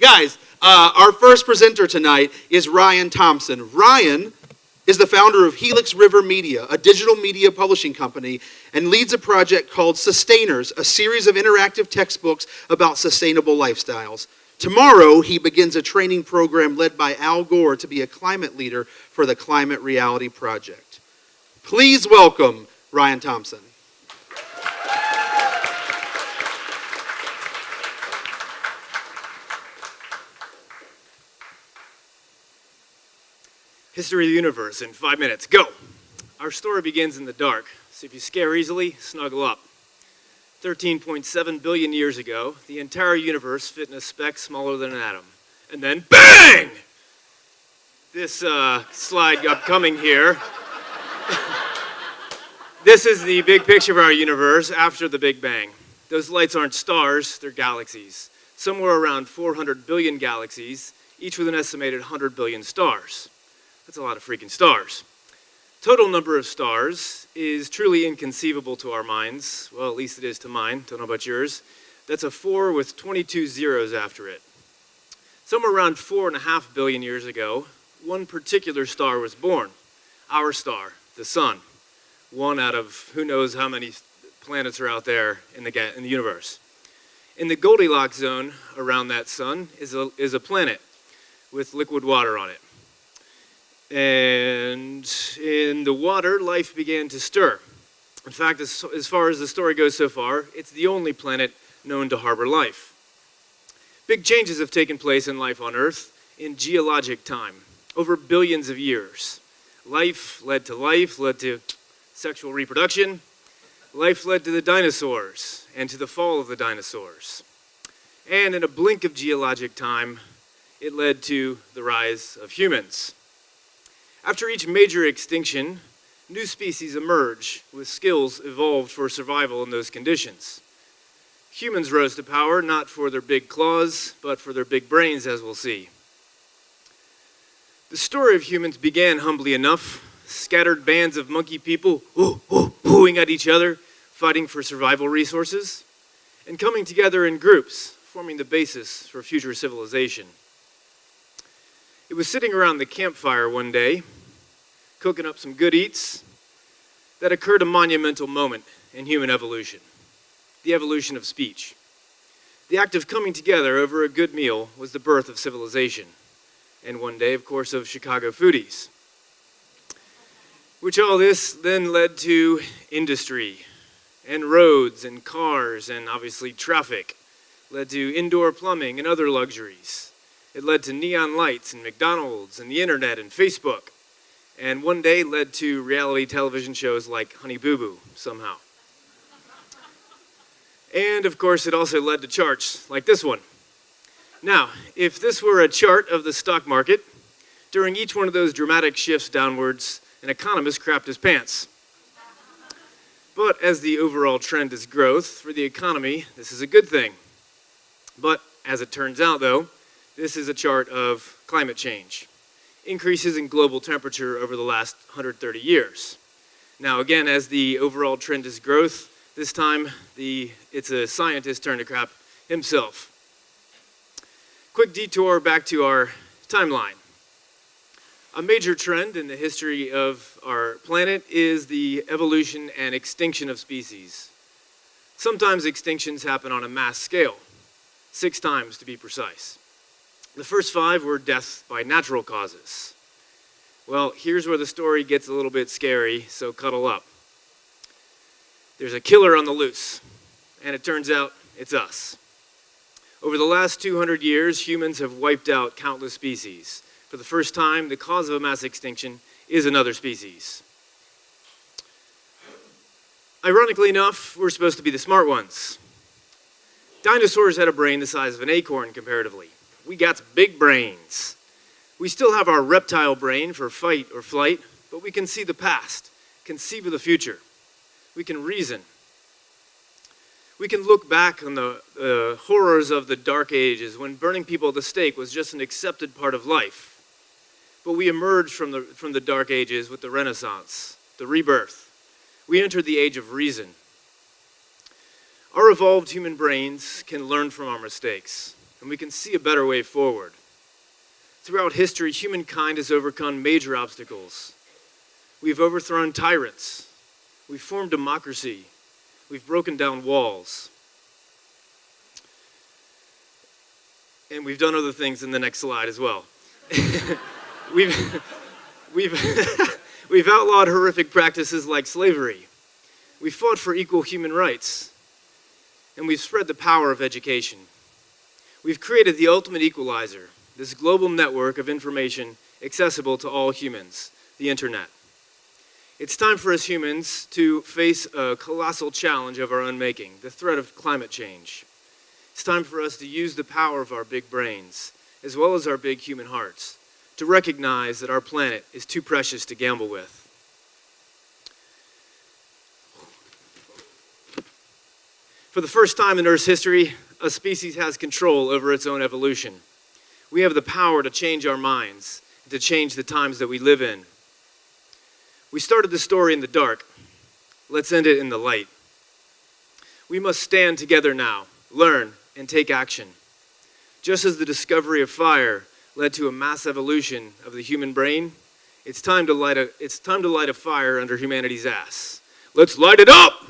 Guys, our first presenter tonight is Ryan Thompson. Ryan is the founder of Helix River Media, a digital media publishing company, and leads a project called Sustainers, a series of interactive textbooks about sustainable lifestyles. Tomorrow, he begins a training program led by Al Gore to be a climate leader for the Climate Reality Project. Please welcome Ryan Thompson. History of the universe in 5 minutes. Go! Our story begins in the dark, so if you scare easily, snuggle up. 13.7 billion years ago, the entire universe fit in a speck smaller than an atom. And then, BANG! This slide upcoming here. This is the big picture of our universe after the Big Bang. Those lights aren't stars, they're galaxies. Somewhere around 400 billion galaxies, each with an estimated 100 billion stars. That's a lot of freaking stars. Total number of stars is truly inconceivable to our minds. Well, at least it is to mine. Don't know about yours. That's a 4 with 22 zeros after it. Somewhere around 4.5 billion years ago, one particular star was born. Our star, the sun. One out of who knows how many planets are out there in the universe. In the Goldilocks zone around that sun is a planet with liquid water on it. And in the water, life began to stir. In fact, as far as the story goes so far, it's the only planet known to harbor life. Big changes have taken place in life on Earth in geologic time, over billions of years. Life led to sexual reproduction. Life led to the dinosaurs and to the fall of the dinosaurs. And in a blink of geologic time, it led to the rise of humans. After each major extinction, new species emerge with skills evolved for survival in those conditions. Humans rose to power not for their big claws, but for their big brains, as we'll see. The story of humans began humbly enough, scattered bands of monkey people hooing at each other, fighting for survival resources, and coming together in groups, forming the basis for future civilization. It was sitting around the campfire one day, cooking up some good eats, that occurred a monumental moment in human evolution, the evolution of speech. The act of coming together over a good meal was the birth of civilization, and one day, of course, of Chicago foodies. Which all this then led to industry, and roads, and cars, and obviously traffic, led to indoor plumbing and other luxuries. It led to neon lights and McDonald's and the internet and Facebook. And one day led to reality television shows like Honey Boo Boo, somehow. And of course, it also led to charts like this one. Now, if this were a chart of the stock market, during each one of those dramatic shifts downwards, an economist crapped his pants. But as the overall trend is growth, for the economy, this is a good thing. But as it turns out, though, this is a chart of climate change. Increases in global temperature over the last 130 years. Now again, as the overall trend is growth, this time it's a scientist's turn to crap himself. Quick detour back to our timeline. A major trend in the history of our planet is the evolution and extinction of species. Sometimes extinctions happen on a mass scale, 6 times to be precise. The first 5 were deaths by natural causes. Well, here's where the story gets a little bit scary, so cuddle up. There's a killer on the loose, and it turns out it's us. Over the last 200 years, humans have wiped out countless species. For the first time, the cause of a mass extinction is another species. Ironically enough, we're supposed to be the smart ones. Dinosaurs had a brain the size of an acorn comparatively. We got big brains. We still have our reptile brain for fight or flight, but we can see the past, conceive of the future. We can reason. We can look back on the horrors of the Dark Ages when burning people at the stake was just an accepted part of life. But we emerged from the Dark Ages with the Renaissance, the rebirth. We entered the age of reason. Our evolved human brains can learn from our mistakes. and we can see a better way forward. Throughout history, humankind has overcome major obstacles. We've overthrown tyrants. We've formed democracy. We've broken down walls. And we've done other things in the next slide as well. we've outlawed horrific practices like slavery. We fought for equal human rights. And we've spread the power of education. We've created the ultimate equalizer, this global network of information accessible to all humans, the internet. It's time for us humans to face a colossal challenge of our own making, the threat of climate change. It's time for us to use the power of our big brains, as well as our big human hearts, to recognize that our planet is too precious to gamble with. For the first time in Earth's history, a species has control over its own evolution. We have the power to change our minds, to change the times that we live in. We started the story in the dark. Let's end it in the light. We must stand together now, learn, and take action. Just as the discovery of fire led to a mass evolution of the human brain, it's time to light a fire under humanity's ass. Let's light it up!